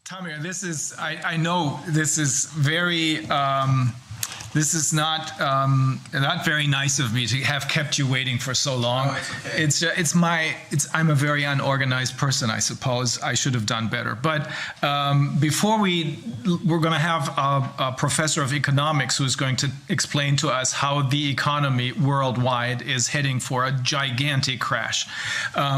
Tamir, this is, I know this is very, this is not very nice of me to have kept you waiting for so long. Oh, it's okay. I'm a very unorganized person, I suppose. I should have done better. But before we're going to have a professor of economics who's going to explain to us how the economy worldwide is heading for a gigantic crash.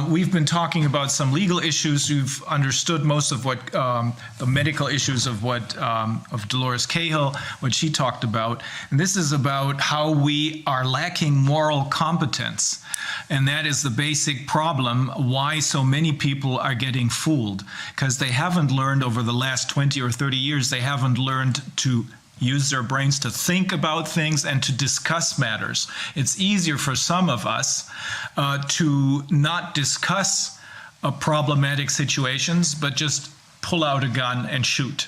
We've been talking about some legal issues. You've understood most of what the medical issues of what of Dolores Cahill, what she talked about. And this is about how we are lacking moral competence. And that is the basic problem why so many people are getting fooled. Because they haven't learned over the last 20 or 30 years, they haven't learned to use their brains to think about things and to discuss matters. It's easier for some of us to not discuss problematic situations, but just pull out a gun and shoot.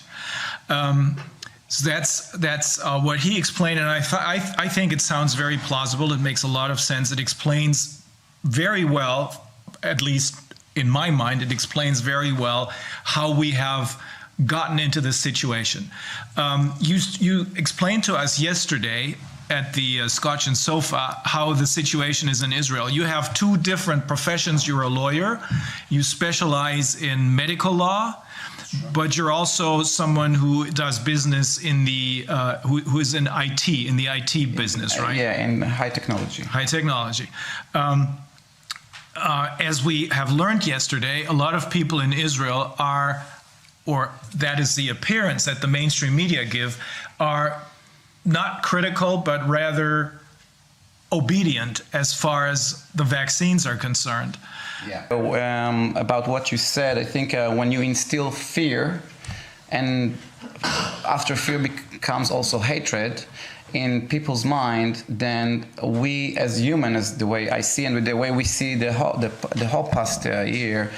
So that's what he explained, and I think it sounds very plausible. It makes a lot of sense. It explains very well, at least in my mind, it explains very well how we have gotten into this situation. You explained to us yesterday at the Scotch and Sofa how the situation is in Israel. You have two different professions. You're a lawyer. You specialize in medical law. But you're also someone who does business in the, who is in IT, in the IT business, right? Yeah, in high technology. High technology. As we have learned yesterday, a lot of people in Israel are, or that is the appearance that the mainstream media give, are not critical, but rather obedient as far as the vaccines are concerned. Yeah. So, about what you said, I think when you instill fear, and after fear becomes also hatred in people's mind, then we as humans, the way I see and the way we see the whole past year,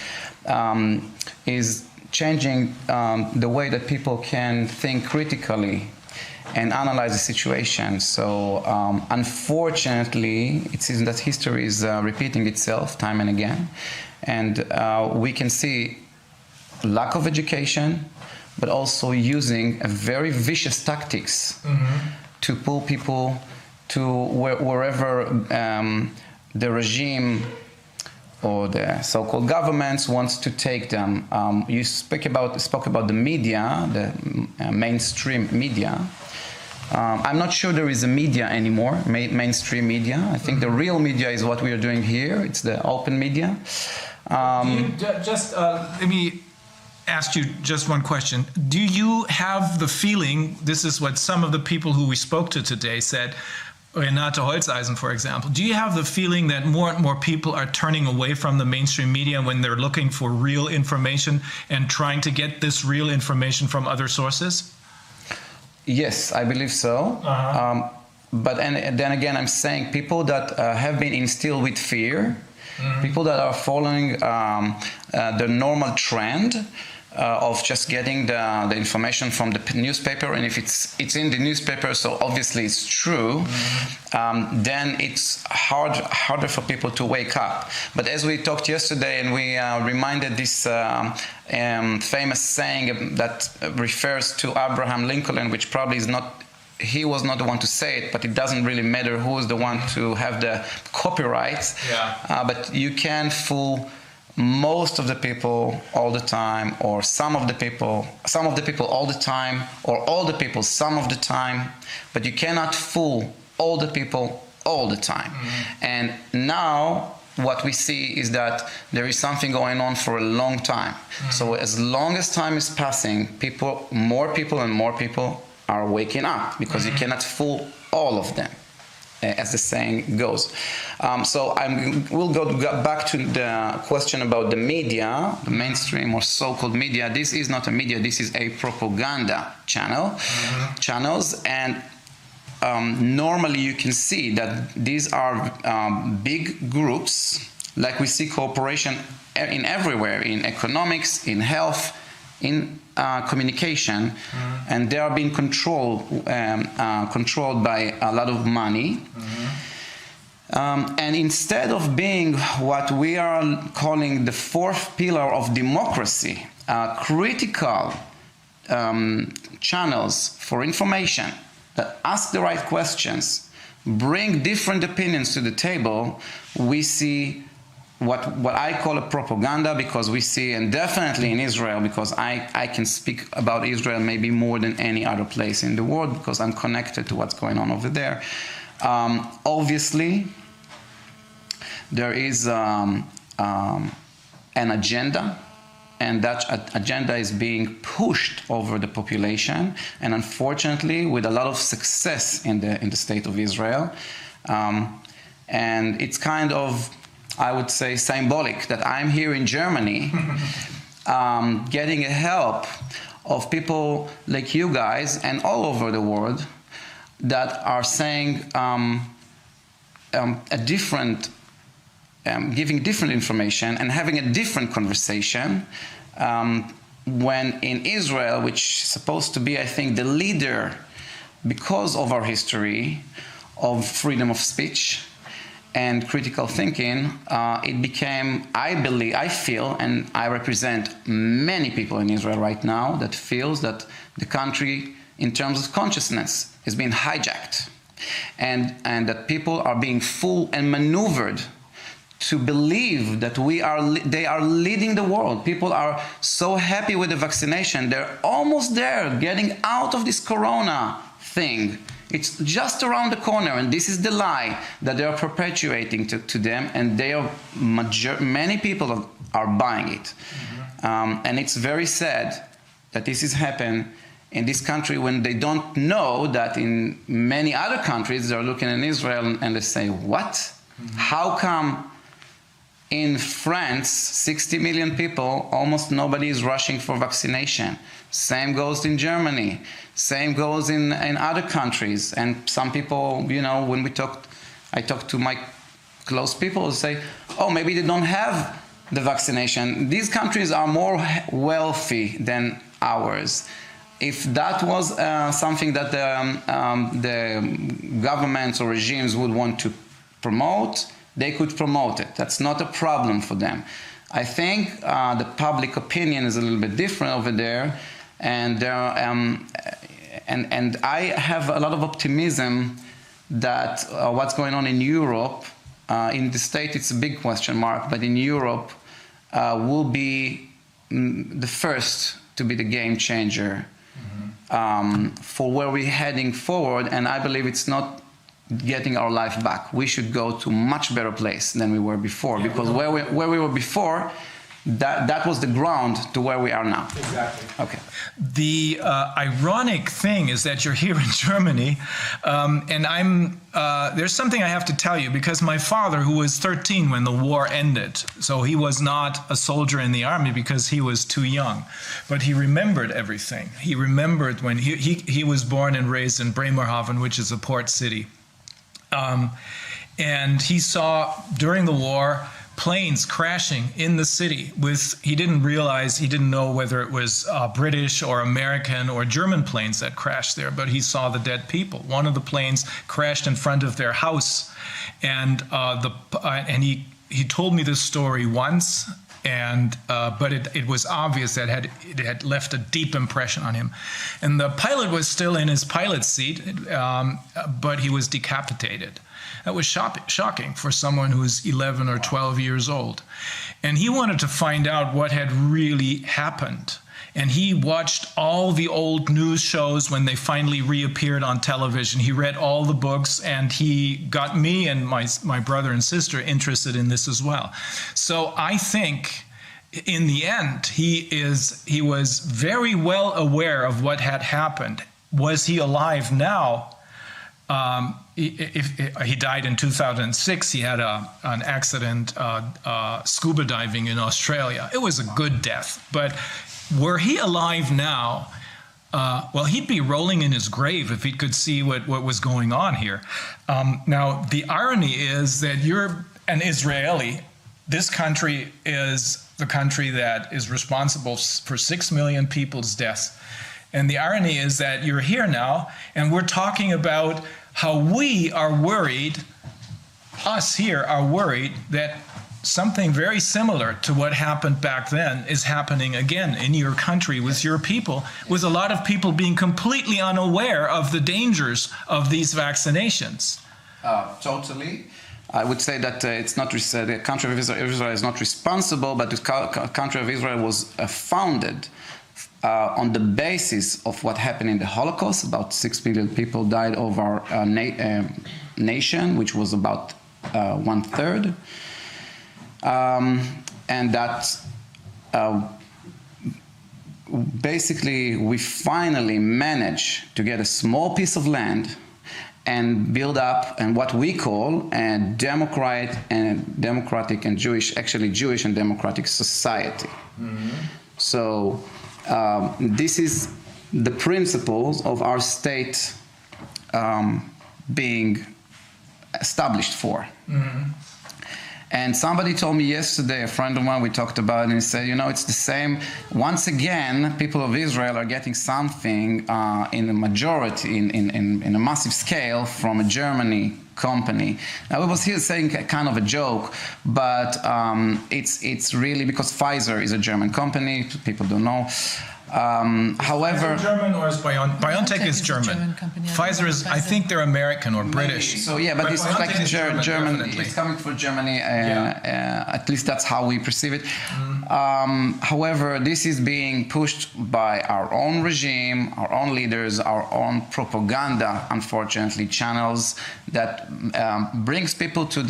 is changing the way that people can think critically and analyze the situation. So unfortunately, it seems that history is repeating itself time and again. And we can see lack of education, but also using a very vicious tactics to pull people to wherever the regime or the so-called governments wants to take them. You spoke about the media, the mainstream media. I'm not sure there is a media anymore, mainstream media. I think the real media is what we are doing here. It's the open media. Let me ask you just one question. Do you have the feeling, this is what some of the people who we spoke to today said, Renate Holzeisen, for example, do you have the feeling that more and more people are turning away from the mainstream media when they're looking for real information and trying to get this real information from other sources? Yes, I believe so. But then again, I'm saying people that have been instilled with fear, people that are following the normal trend of just getting the information from the newspaper, and if it's in the newspaper, so obviously it's true, then it's harder for people to wake up. But as we talked yesterday, and we reminded this famous saying that refers to Abraham Lincoln, which probably is not, he was not the one to say it, but it doesn't really matter who is the one to have the copyright. Yeah. But you can fool most of the people all the time, or some of the people all the time, or all the people some of the time, but you cannot fool all the people all the time. And now what we see is that there is something going on for a long time. So as long as time is passing, more people and more people are waking up, because you cannot fool all of them, as the saying goes. So we'll go back to the question about the media, the mainstream or so-called media. This is not a media, this is a propaganda channels. And normally you can see that these are big groups, like we see cooperation in everywhere, in economics, in health, in communication, and they are being controlled by a lot of money. And instead of being what we are calling the fourth pillar of democracy, critical channels for information that ask the right questions, bring different opinions to the table, we see what I call a propaganda, because we see, and definitely in Israel, because I can speak about Israel maybe more than any other place in the world, because I'm connected to what's going on over there. Obviously, there is an agenda, and that agenda is being pushed over the population, and unfortunately with a lot of success in the state of Israel. And it's kind of, I would say, symbolic that I'm here in Germany getting a help of people like you guys and all over the world that are saying giving different information and having a different conversation, when in Israel, which is supposed to be, I think, the leader because of our history of freedom of speech and critical thinking, it became, I feel, and I represent many people in Israel right now that feels that the country, in terms of consciousness, is being hijacked, and that people are being fooled and maneuvered to believe that they are leading the world. People are so happy with the vaccination. They're almost there, getting out of this corona thing. It's just around the corner, and this is the lie that they are perpetuating to them, and many people are buying it. Mm-hmm. And it's very sad that this has happened in this country when they don't know that in many other countries they're looking in Israel and they say, what? Mm-hmm. How come in France, 60 million people, almost nobody is rushing for vaccination? Same goes in Germany. Same goes in other countries. And some people, when I talk to my close people, say, oh, maybe they don't have the vaccination. These countries are more wealthy than ours. If that was something that the governments or regimes would want to promote, they could promote it. That's not a problem for them. I think the public opinion is a little bit different over there, and I have a lot of optimism that what's going on in Europe, in the States it's a big question mark, but in Europe will be the first to be the game changer. Mm-hmm. For where we're heading forward, and I believe it's not getting our life back. We should go to a much better place than we were before, because where we were before, that was the ground to where we are now. Exactly. Okay. The ironic thing is that you're here in Germany, and there's something I have to tell you, because my father, who was 13 when the war ended, so he was not a soldier in the army because he was too young, but he remembered everything. He remembered when he was born and raised in Bremerhaven, which is a port city. And he saw during the war planes crashing in the city he didn't know whether it was British or American or German planes that crashed there, but he saw the dead people. One of the planes crashed in front of their house, and he told me this story once, but it was obvious that it had left a deep impression on him. And the pilot was still in his pilot's seat, but he was decapitated. That was shocking for someone who's 11 or 12 years old. And he wanted to find out what had really happened. And he watched all the old news shows when they finally reappeared on television. He read all the books, and he got me and my brother and sister interested in this as well. So I think in the end, he was very well aware of what had happened. Was he alive now? He died in 2006. He had an accident scuba diving in Australia. It was a good death. But were he alive now, well, he'd be rolling in his grave if he could see what was going on here. Now, the irony is that you're an Israeli. This country is the country that is responsible for 6 million people's deaths. And the irony is that you're here now, and we're talking about how we are worried, us here are worried, that something very similar to what happened back then is happening again in your country with your people, with a lot of people being completely unaware of the dangers of these vaccinations. Totally. I would say that it's not the country of Israel is not responsible, but the country of Israel was founded on the basis of what happened in the Holocaust. About 6 million people died of our nation, which was about 1/3. And that basically we finally managed to get a small piece of land and build up and what we call a democratic and Jewish, actually Jewish and democratic society. Mm-hmm. So this is the principles of our state being established for. Mm-hmm. And somebody told me yesterday, a friend of mine, we talked about it, and he said, you know, it's the same. Once again, people of Israel are getting something in a majority, in a massive scale from a Germany company. Now, I was here saying kind of a joke, but it's really because Pfizer is a German company. People don't know. However, is it German or is BioNTech is German. Pfizer is, I think they're American or British. Maybe. So yeah, but it's like German. It's coming from Germany. At least that's how we perceive it. Mm. However, this is being pushed by our own regime, our own leaders, our own propaganda, unfortunately, channels that brings people to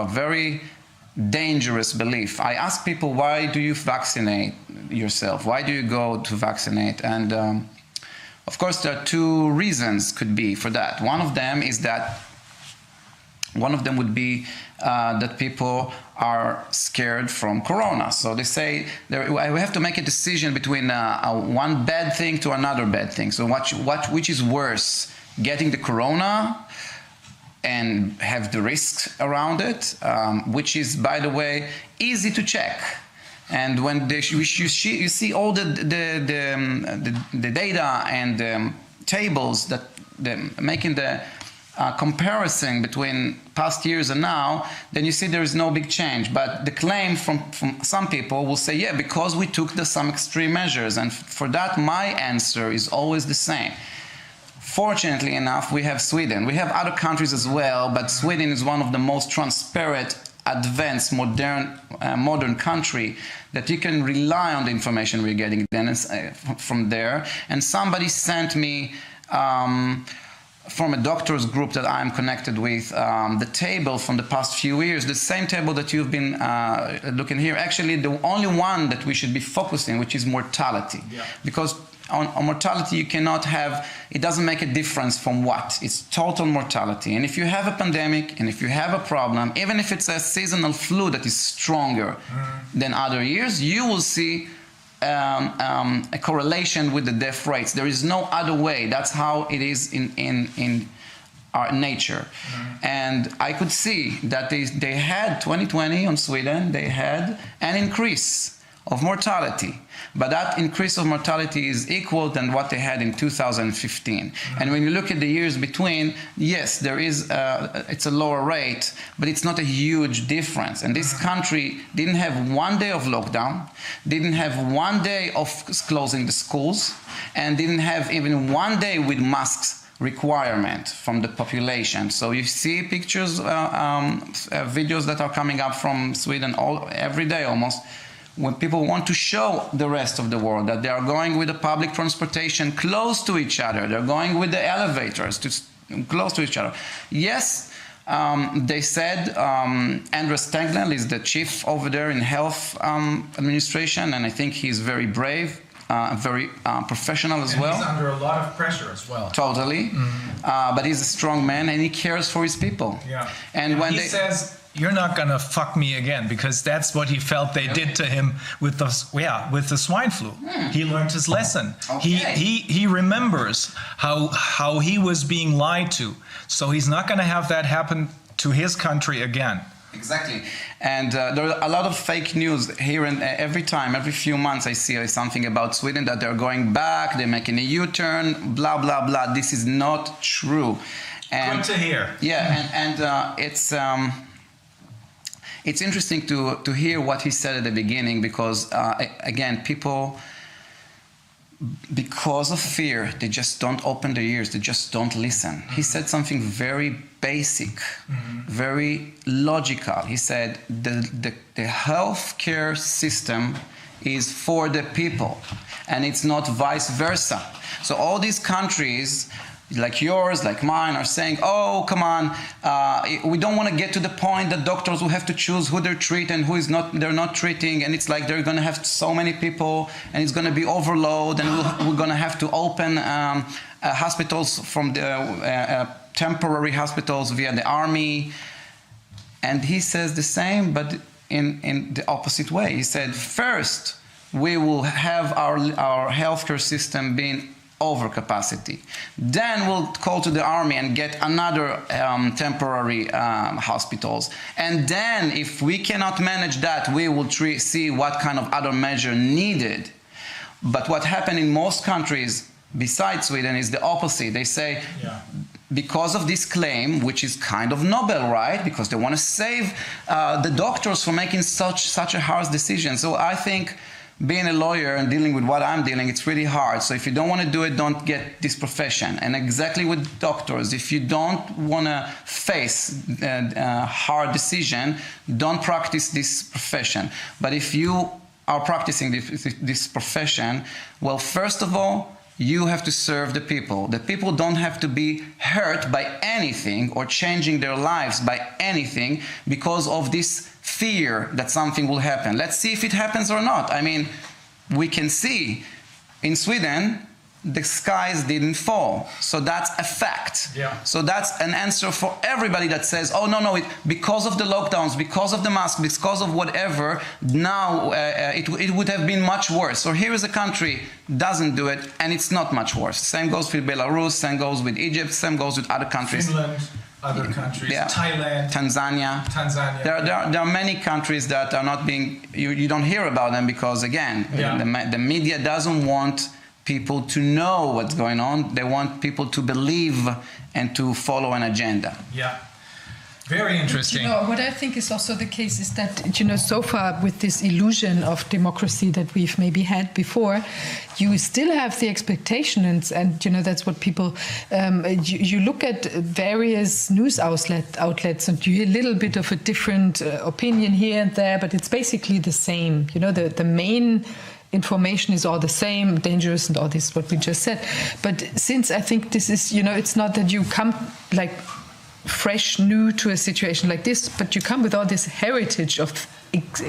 a very dangerous belief. I ask people, why do you vaccinate yourself? Why do you go to vaccinate? And of course, there are two reasons could be for that. One of them would be that people are scared from corona. So they say we have to make a decision between one bad thing to another bad thing. So which is worse, getting the corona and have the risks around it, which is, by the way, easy to check. And when you see all the data and the tables that making the comparison between past years and now, then you see there is no big change. But the claim from some people will say, yeah, because we took some extreme measures. And for that, my answer is always the same. Fortunately enough, we have Sweden. We have other countries as well, but Sweden is one of the most transparent, advanced, modern country that you can rely on the information we're getting from there. And somebody sent me from a doctor's group that I'm connected with, the table from the past few years, the same table that you've been looking here. Actually, the only one that we should be focusing, which is mortality. Yeah. Because on mortality, you cannot have, it doesn't make a difference from what. It's total mortality. And if you have a pandemic, and if you have a problem, even if it's a seasonal flu that is stronger than other years, you will see a correlation with the death rates. There is no other way. That's how it is in our nature. And I could see that they had 2020 on Sweden, they had an increase of mortality, but that increase of mortality is equal than what they had in 2015. And when you look at the years between, yes, there is it's a lower rate, but it's not a huge difference. And this country didn't have 1 day of lockdown, didn't have 1 day of closing the schools, and didn't have even 1 day with masks requirement from the population. So you see pictures, videos that are coming up from Sweden every day almost, when people want to show the rest of the world that they are going with the public transportation close to each other, they're going with the elevators close to each other. Yes, they said, Andres Tegnell is the chief over there in health administration, and I think he's very brave, very professional as well. He's under a lot of pressure as well. Totally. But he's a strong man and he cares for his people. Yeah. And when he says, you're not going to fuck me again, because that's what he felt they did to him with the swine flu. He learned his lesson. Okay. He remembers how he was being lied to. So he's not going to have that happen to his country again. Exactly. And there are a lot of fake news here, and every few months I see something about Sweden, that they're going back, they're making a U-turn, blah, blah, blah. This is not true. And, good to hear. Yeah, and it's interesting to hear what he said at the beginning, because again, people, because of fear, they just don't open their ears, they just don't listen. He said something very basic, very logical. He said the healthcare system is for the people, and it's not vice versa. So all these countries like yours, like mine, are saying, oh, come on, we don't want to get to the point that doctors will have to choose who they treat and who is not, they're not treating, and it's like they're going to have so many people, and it's going to be overload, and we're going to have to open hospitals from the temporary hospitals via the army. And he says the same, but in the opposite way. He said, first, we will have our healthcare system being overcapacity. Then we'll call to the army and get another temporary hospitals. And then if we cannot manage that, we will see what kind of other measure needed. But what happened in most countries besides Sweden is the opposite. They say, because of this claim, which is kind of noble, right? Because they want to save the doctors from making such a harsh decision. So I think being a lawyer and dealing with what I'm dealing, it's really hard. So if you don't want to do it, don't get this profession. And exactly with doctors, if you don't want to face a hard decision, don't practice this profession. But if you are practicing this profession, well, first of all, you have to serve the people. The people don't have to be hurt by anything or changing their lives by anything because of this fear that something will happen. Let's see if it happens or not. I mean, we can see in Sweden, the skies didn't fall. So that's a fact. Yeah. So that's an answer for everybody that says, oh, no, because of the lockdowns, because of the mask, because of whatever, now it would have been much worse. So here is a country doesn't do it, and it's not much worse. Same goes with Belarus, same goes with Egypt, same goes with other countries. Finland, other countries, Thailand, Tanzania. There are many countries that are not being, you don't hear about them because, again, the media doesn't want people to know what's going on. They want people to believe and to follow an agenda. Yeah. Very interesting. What I think is also the case is that, so far with this illusion of democracy that we've maybe had before, you still have the expectations, and that's what people, you look at various news outlets and you hear a little bit of a different opinion here and there, but it's basically the same. The main information is all the same, dangerous and all this, what we just said. But since I think this is, it's not that you come like fresh, new to a situation like this, but you come with all this heritage of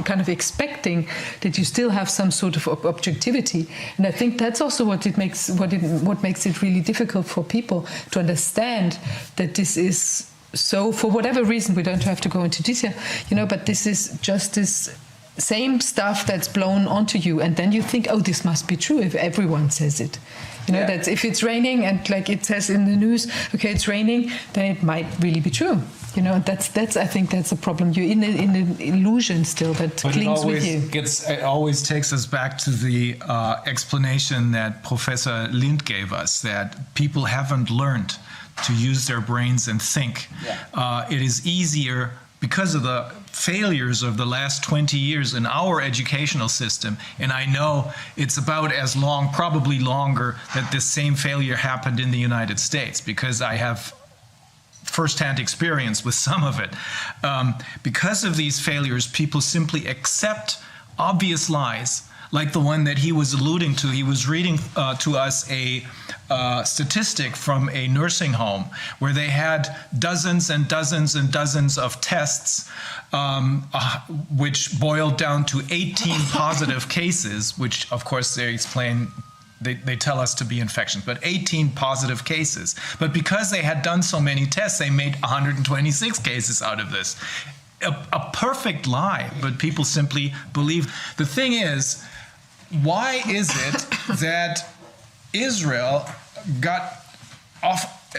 kind of expecting that you still have some sort of objectivity. And I think that's also what makes it really difficult for people to understand that this is so, for whatever reason, we don't have to go into detail, but this is just this same stuff that's blown onto you, and then you think, oh, this must be true if everyone says it. That if it's raining and like it says in the news, okay, it's raining, then it might really be true. That's I think that's a problem. You're in an illusion still that clings with you. It always takes us back to the explanation that Professor Lind gave us, that people haven't learned to use their brains and think. It is easier because of the failures of the last 20 years in our educational system, and I know it's about as long, probably longer, that this same failure happened in the United States, because I have firsthand experience with some of it. Because of these failures, people simply accept obvious lies, like the one that he was alluding to. He was reading to us a statistic from a nursing home where they had dozens and dozens and dozens of tests, which boiled down to 18 positive cases, which of course they explain, they tell us to be infections, but 18 positive cases. But because they had done so many tests, they made 126 cases out of this. A perfect lie, but people simply believe. The thing is, why is it that Israel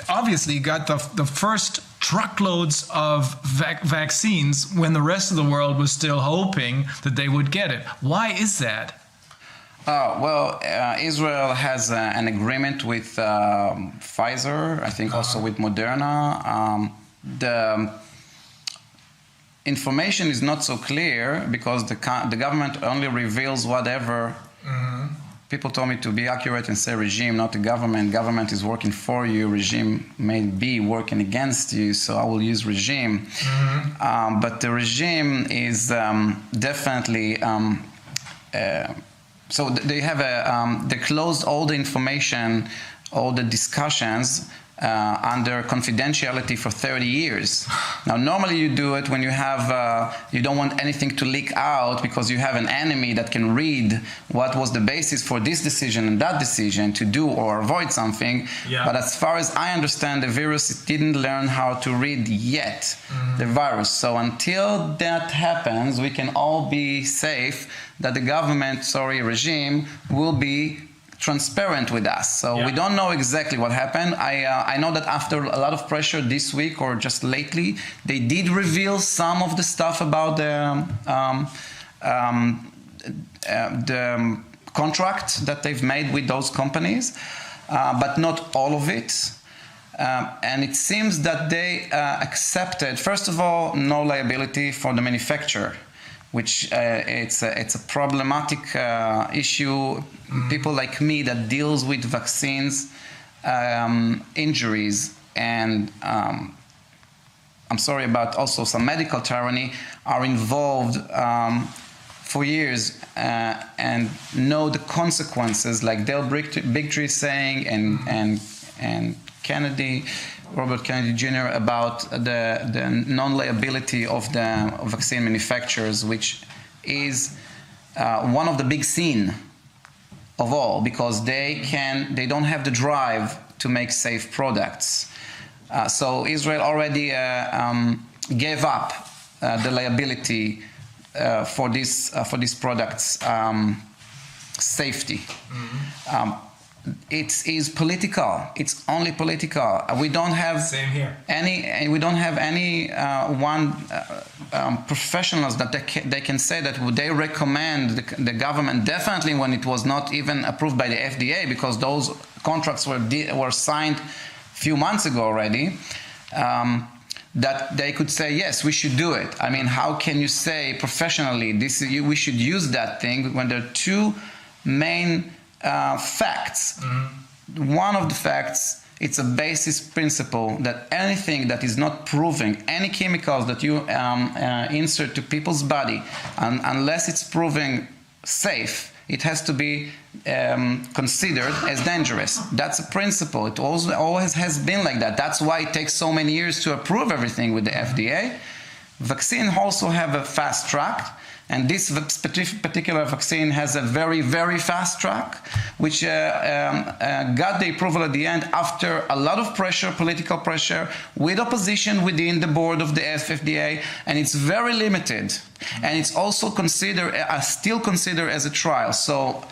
obviously got the first truckloads of vaccines when the rest of the world was still hoping that they would get it? Why is that? Israel has an agreement with Pfizer, I think also with Moderna. information is not so clear because the government only reveals whatever. People told me to be accurate and say regime, not the government. Government is working for you. Regime may be working against you, so I will use regime. But the regime is definitely. So they have they closed all the information, all the discussions under confidentiality for 30 years. Now, normally you do it when you have, you don't want anything to leak out because you have an enemy that can read what was the basis for this decision and that decision to do or avoid something. Yeah. But as far as I understand, the virus didn't learn how to read yet, the virus. So until that happens, we can all be safe that the government, regime, will be transparent with us. So we don't know exactly what happened. I know that after a lot of pressure this week or just lately, they did reveal some of the stuff about the contract that they've made with those companies, but not all of it. And it seems that they accepted, first of all, no liability for the manufacturer, which it's a problematic issue. People like me that deals with vaccines, injuries, and I'm sorry about also some medical tyranny, are involved for years and know the consequences, like Dale Bigtree saying and Kennedy, Robert Kennedy Jr. about the non-liability of the vaccine manufacturers, which is one of the big sin of all, because they don't have the drive to make safe products. So Israel already gave up the liability for these products' safety. It is political. It's only political. We don't have any. We don't have any professionals that they can say that they recommend the government. Definitely, when it was not even approved by the FDA, because those contracts were signed a few months ago already. That they could say, yes, we should do it. I mean, how can you say professionally we should use that thing when there are two main facts? One of the facts, it's a basis principle that anything that is not proving, any chemicals that you insert to people's body, unless it's proving safe, it has to be considered as dangerous. That's a principle. It always has been like that. That's why it takes so many years to approve everything with the FDA. Vaccine also have a fast track. And this particular vaccine has a very, very fast track, which got the approval at the end after a lot of pressure, political pressure, with opposition within the board of the FDA, and it's very limited. And it's also still considered as a trial. So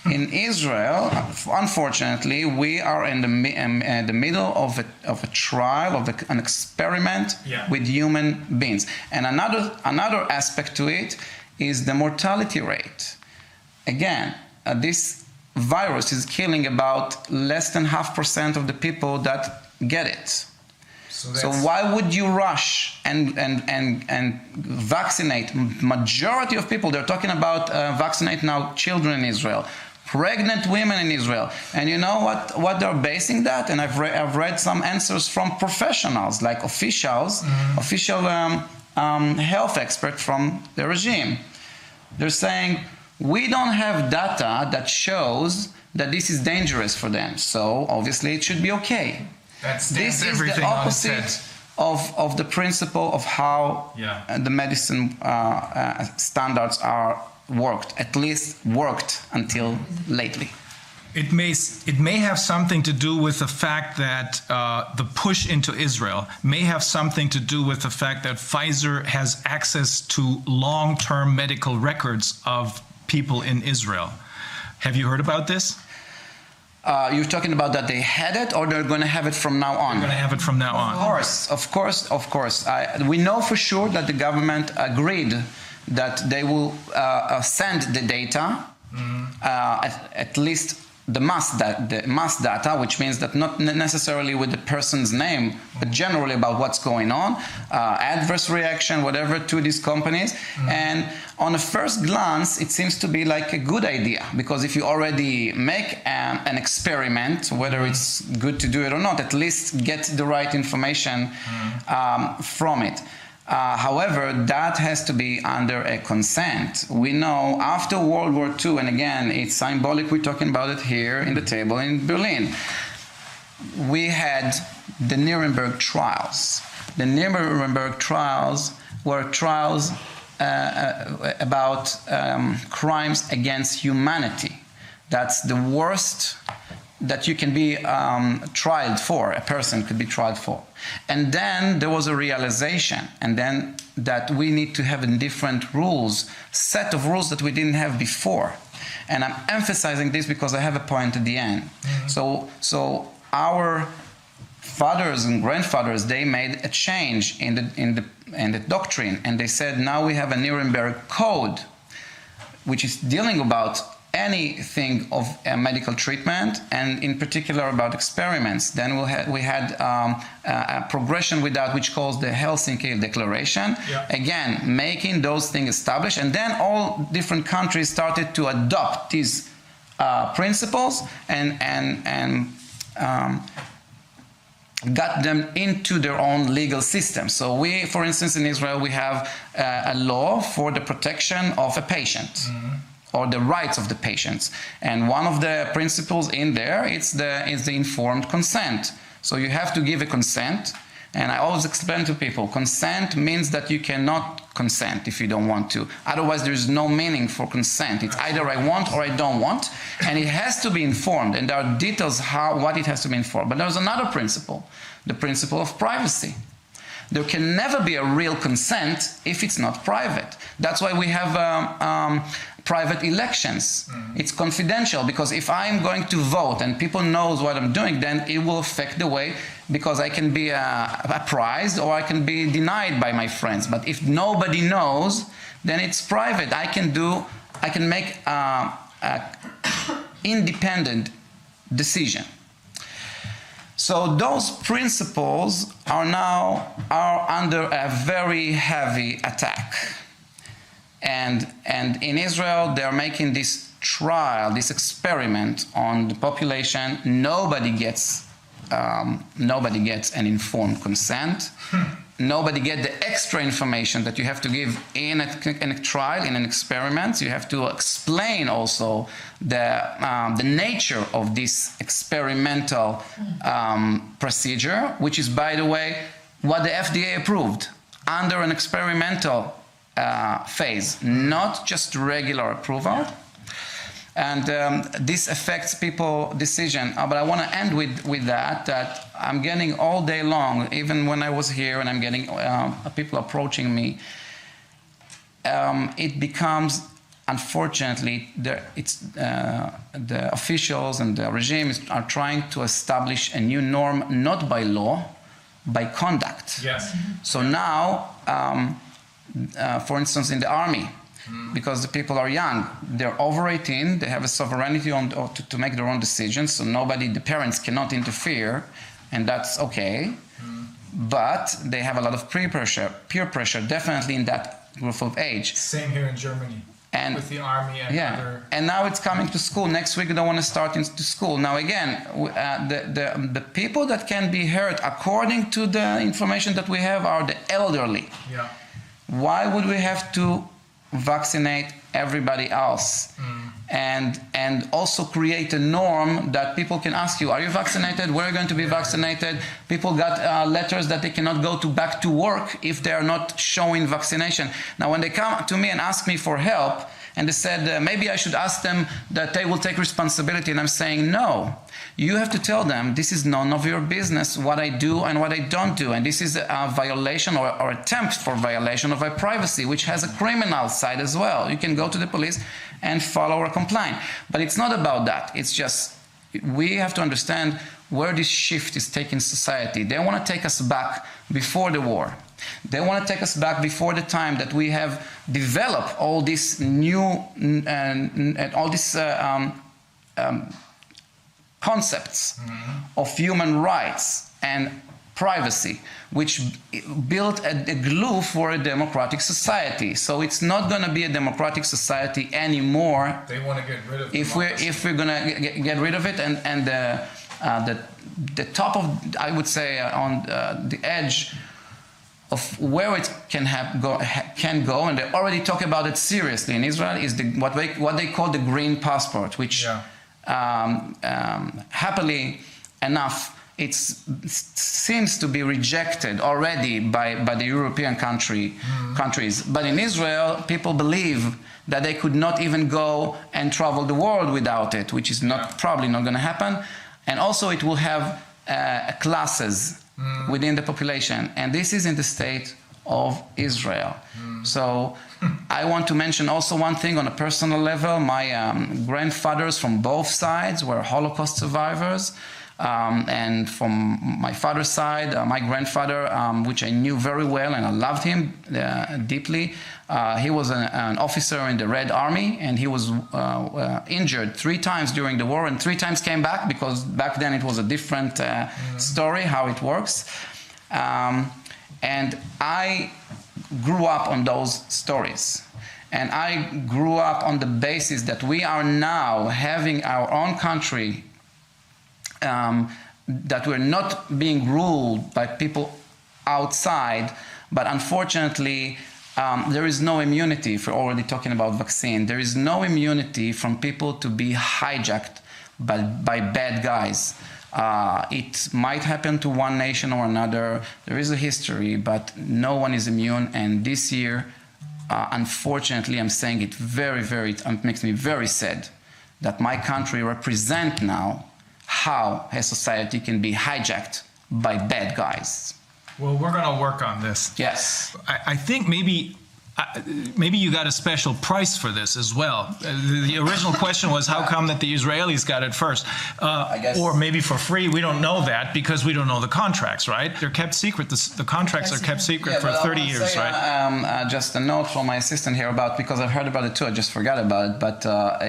in Israel, unfortunately, we are in the middle of a trial, of an experiment with human beings. And another aspect to it is the mortality rate. Again, this virus is killing about less than 0.5% of the people that get it. So why would you rush and vaccinate majority of people? They're talking about vaccinate now children in Israel, pregnant women in Israel. And you know what they're basing that? And I've read some answers from professionals, like official health expert from the regime. They're saying, we don't have data that shows that this is dangerous for them, so obviously it should be okay. This is the opposite of the principle of how the medicine standards are worked, at least worked until lately. It may have something to do with the fact that the push into Israel may have something to do with the fact that Pfizer has access to long-term medical records of people in Israel. Have you heard about this? You're talking about that they had it, or they're going to have it from now on? They're going to have it from now on. Of course. We know for sure that the government agreed that they will send the data, at least the mass data, which means that not necessarily with the person's name, but generally about what's going on, adverse reaction, whatever, to these companies. And on a first glance, it seems to be like a good idea, because if you already make an experiment, whether it's good to do it or not, at least get the right information from it. However, that has to be under a consent. We know after World War II, and again, it's symbolic, we're talking about it here in the table in Berlin, we had the Nuremberg trials. The Nuremberg trials were trials about crimes against humanity. That's the worst that you can be tried for, a person could be tried for. And then there was a realization, and then that we need to have different rules, set of rules that we didn't have before. And I'm emphasizing this because I have a point at the end. So our fathers and grandfathers, they made a change in the doctrine, and they said, now we have a Nuremberg Code, which is dealing about anything of medical treatment, and in particular about experiments. Then we had a progression with that, which calls the Helsinki Declaration. Again, making those things established, and then all different countries started to adopt these principles and got them into their own legal system. So we, for instance, in Israel, we have a law for the protection of a patient. Or the rights of the patients. And one of the principles in there is the informed consent. So you have to give a consent. And I always explain to people, consent means that you cannot consent if you don't want to. Otherwise, there is no meaning for consent. It's either I want or I don't want. And it has to be informed. And there are details what it has to be informed. But there's another principle, the principle of privacy. There can never be a real consent if it's not private. That's why we have private elections. It's confidential, because if I'm going to vote and people knows what I'm doing, then it will affect the way, because I can be apprised or I can be denied by my friends. But if nobody knows, then it's private. I can make an independent decision. So those principles are under a very heavy attack. And in Israel, they're making this trial, this experiment on the population. Nobody gets an informed consent. Nobody gets the extra information that you have to give in a trial, in an experiment. You have to explain also the nature of this experimental procedure, which is, by the way, what the FDA approved under an experimental phase, not just regular approval. And this affects people's decision. But I want to end with that I'm getting all day long, even when I was here, and I'm getting people approaching me. It becomes, unfortunately, the officials and the regimes are trying to establish a new norm, not by law, by conduct. Yes. So now, for instance, in the army, because the people are young, they're over 18, they have a sovereignty to make their own decisions, so the parents cannot interfere, and that's okay. But they have a lot of peer pressure, definitely in that group of age. Same here in Germany, with the army and other... And now it's coming to school. Next week they want to start into school. Now again, the people that can be hurt, according to the information that we have, are the elderly. Yeah. Why would we have to vaccinate everybody else? And also create a norm that people can ask you, are you vaccinated? Where are you going to be vaccinated? People got letters that they cannot go back to work if they are not showing vaccination. Now, when they come to me and ask me for help, and they said, maybe I should ask them that they will take responsibility, and I'm saying, no. You have to tell them, this is none of your business, what I do and what I don't do. And this is a violation or attempt for violation of my privacy, which has a criminal side as well. You can go to the police and follow or complain. But it's not about that. It's just, we have to understand where this shift is taking society. They want to take us back before the war. They want to take us back before the time that we have developed all this new and all this concepts of human rights and privacy, which built a glue for a democratic society. So it's not going to be a democratic society anymore. They want to get rid of if we're going to get rid of it, and the top of, I would say, on the edge of where it can go, and they already talk about it seriously in Israel, is what they call the green passport, which happily enough, it seems to be rejected already by the European countries. But in Israel, people believe that they could not even go and travel the world without it, which is probably not going to happen. And also it will have classes within the population. And this is in the state of Israel. So I want to mention also one thing on a personal level. My grandfathers from both sides were Holocaust survivors. And from my father's side, my grandfather, which I knew very well and I loved him deeply, he was an officer in the Red Army, and he was injured 3 times during the war and 3 times came back, because back then it was a different story how it works. And I grew up on those stories. And I grew up on the basis that we are now having our own country, that we're not being ruled by people outside, but unfortunately there is no immunity, if we're already talking about vaccine. There is no immunity from people to be hijacked by bad guys. It might happen to one nation or another. There is a history, but no one is immune. And this year, unfortunately, I'm saying it it makes me very sad that my country represents now how a society can be hijacked by bad guys. Well, we're going to work on this. Yes. I think maybe you got a special price for this as well. The original question was how come that the Israelis got it first? I guess. Or maybe for free. We don't know that because we don't know the contracts, right? They're kept secret. The contracts are kept secret for 30 years, right? Just a note from my assistant here because I've heard about it too. I just forgot about it. But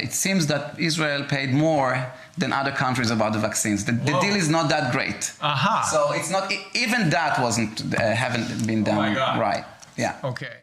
it seems that Israel paid more than other countries about the vaccines. The deal is not that great. Aha. So it's not, even that haven't been done right. Yeah. Okay.